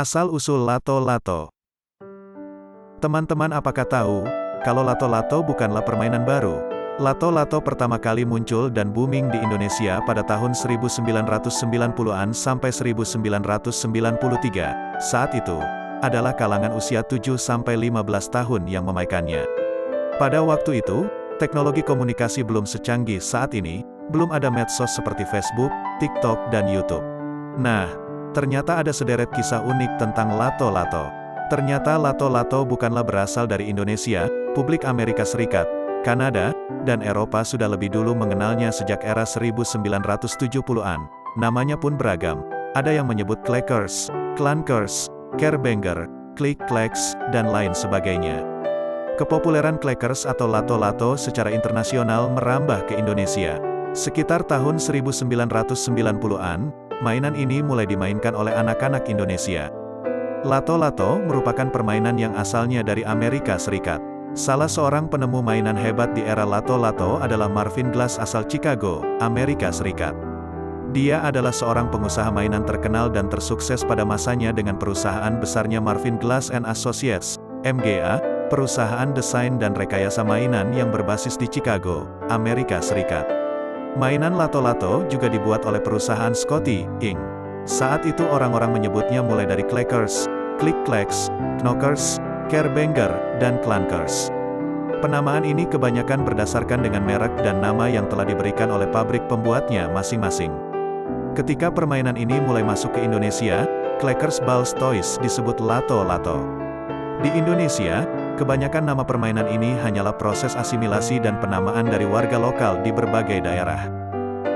Asal-usul lato-lato. Teman-teman, apakah tahu, kalau lato-lato bukanlah permainan baru? Lato-lato pertama kali muncul dan booming di Indonesia pada tahun 1990-an sampai 1993. Saat itu, adalah kalangan usia 7-15 tahun yang memaikannya. Pada waktu itu, teknologi komunikasi belum secanggih saat ini, belum ada medsos seperti Facebook, TikTok, dan YouTube. Nah, ternyata ada sederet kisah unik tentang lato-lato. Ternyata lato-lato bukanlah berasal dari Indonesia, publik Amerika Serikat, Kanada, dan Eropa sudah lebih dulu mengenalnya sejak era 1970-an. Namanya pun beragam. Ada yang menyebut clackers, clankers, carebanger, click-clacks, dan lain sebagainya. Kepopuleran clackers atau lato-lato secara internasional merambah ke Indonesia. Sekitar tahun 1990-an, mainan ini mulai dimainkan oleh anak-anak Indonesia. Lato-lato merupakan permainan yang asalnya dari Amerika Serikat. Salah seorang penemu mainan hebat di era lato-lato adalah Marvin Glass asal Chicago, Amerika Serikat. Dia adalah seorang pengusaha mainan terkenal dan tersukses pada masanya dengan perusahaan besarnya Marvin Glass and Associates, MGA, perusahaan desain dan rekayasa mainan yang berbasis di Chicago, Amerika Serikat. Mainan lato-lato juga dibuat oleh perusahaan Scotty, Inc. Saat itu orang-orang menyebutnya mulai dari clackers, click-clacks, knockers, carebanger, dan clankers. Penamaan ini kebanyakan berdasarkan dengan merek dan nama yang telah diberikan oleh pabrik pembuatnya masing-masing. Ketika permainan ini mulai masuk ke Indonesia, Clackers Balls Toys disebut lato-lato. Di Indonesia, kebanyakan nama permainan ini hanyalah proses asimilasi dan penamaan dari warga lokal di berbagai daerah.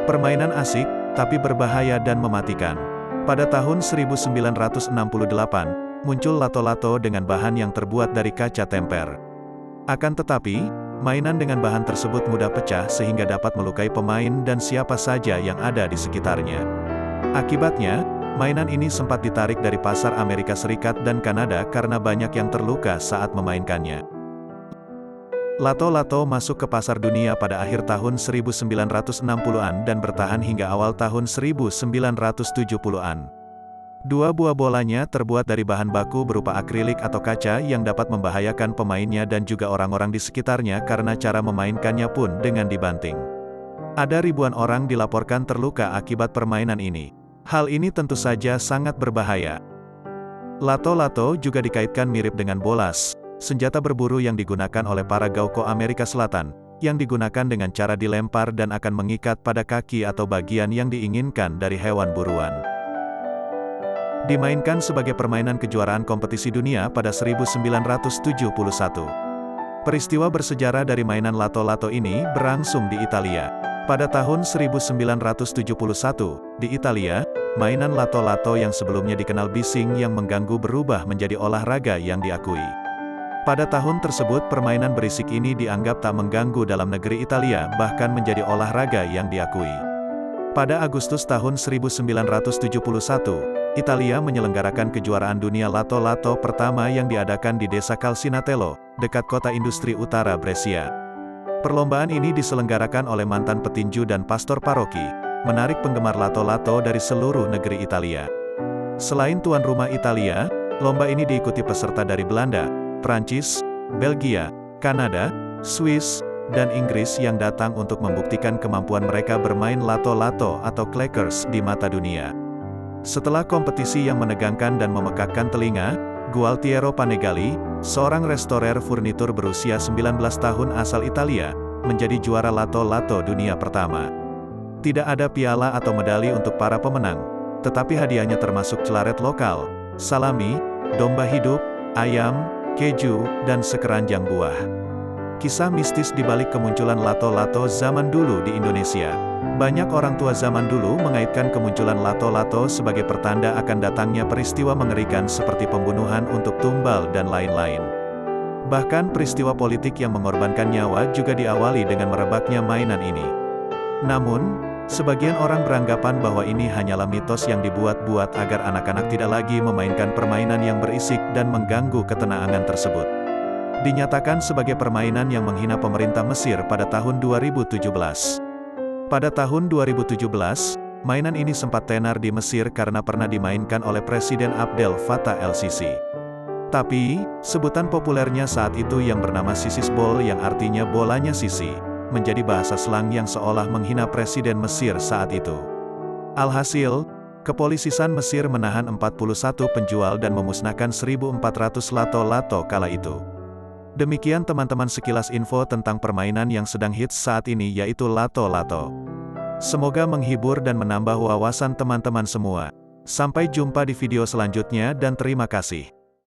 Permainan asik, tapi berbahaya dan mematikan. Pada tahun 1968, muncul lato-lato dengan bahan yang terbuat dari kaca temper. Akan tetapi, mainan dengan bahan tersebut mudah pecah sehingga dapat melukai pemain dan siapa saja yang ada di sekitarnya. Akibatnya, mainan ini sempat ditarik dari pasar Amerika Serikat dan Kanada karena banyak yang terluka saat memainkannya. Lato-lato masuk ke pasar dunia pada akhir tahun 1960-an dan bertahan hingga awal tahun 1970-an. Dua buah bolanya terbuat dari bahan baku berupa akrilik atau kaca yang dapat membahayakan pemainnya dan juga orang-orang di sekitarnya karena cara memainkannya pun dengan dibanting. Ada ribuan orang dilaporkan terluka akibat permainan ini. Hal ini tentu saja sangat berbahaya. Lato-lato juga dikaitkan mirip dengan bolas, senjata berburu yang digunakan oleh para gauko Amerika Selatan, yang digunakan dengan cara dilempar dan akan mengikat pada kaki atau bagian yang diinginkan dari hewan buruan. Dimainkan sebagai permainan kejuaraan kompetisi dunia pada 1971. Peristiwa bersejarah dari mainan lato-lato ini berlangsung di Italia. Pada tahun 1971, di Italia, mainan lato-lato yang sebelumnya dikenal bising yang mengganggu berubah menjadi olahraga yang diakui. Pada tahun tersebut permainan berisik ini dianggap tak mengganggu dalam negeri Italia, bahkan menjadi olahraga yang diakui. Pada Agustus tahun 1971, Italia menyelenggarakan kejuaraan dunia lato-lato pertama yang diadakan di desa Calcinatello, dekat kota industri utara Brescia. Perlombaan ini diselenggarakan oleh mantan petinju dan pastor paroki, menarik penggemar lato-lato dari seluruh negeri Italia. Selain tuan rumah Italia, lomba ini diikuti peserta dari Belanda, Prancis, Belgia, Kanada, Swiss, dan Inggris yang datang untuk membuktikan kemampuan mereka bermain lato-lato atau clackers di mata dunia. Setelah kompetisi yang menegangkan dan memekakkan telinga, Gualtiero Panigale, seorang restorer furnitur berusia 19 tahun asal Italia, menjadi juara lato-lato dunia pertama. Tidak ada piala atau medali untuk para pemenang, tetapi hadiahnya termasuk celaret lokal, salami, domba hidup, ayam, keju, dan sekeranjang buah. Kisah mistis di balik kemunculan lato-lato zaman dulu di Indonesia. Banyak orang tua zaman dulu mengaitkan kemunculan lato-lato sebagai pertanda akan datangnya peristiwa mengerikan seperti pembunuhan untuk tumbal dan lain-lain. Bahkan peristiwa politik yang mengorbankan nyawa juga diawali dengan merebaknya mainan ini. Namun, sebagian orang beranggapan bahwa ini hanyalah mitos yang dibuat-buat agar anak-anak tidak lagi memainkan permainan yang berisik dan mengganggu ketenangan tersebut. Dinyatakan sebagai permainan yang menghina pemerintah Mesir pada tahun 2017. Pada tahun 2017, Mainan ini sempat tenar di Mesir karena pernah dimainkan oleh Presiden Abdel Fattah el-Sisi. Tapi, sebutan populernya saat itu yang bernama Sisi's Ball yang artinya bolanya Sisi, menjadi bahasa slang yang seolah menghina Presiden Mesir saat itu. Alhasil, kepolisian Mesir menahan 41 penjual dan memusnahkan 1.400 lato-lato kala itu. Demikian teman-teman sekilas info tentang permainan yang sedang hits saat ini yaitu lato-lato. Semoga menghibur dan menambah wawasan teman-teman semua. Sampai jumpa di video selanjutnya dan terima kasih.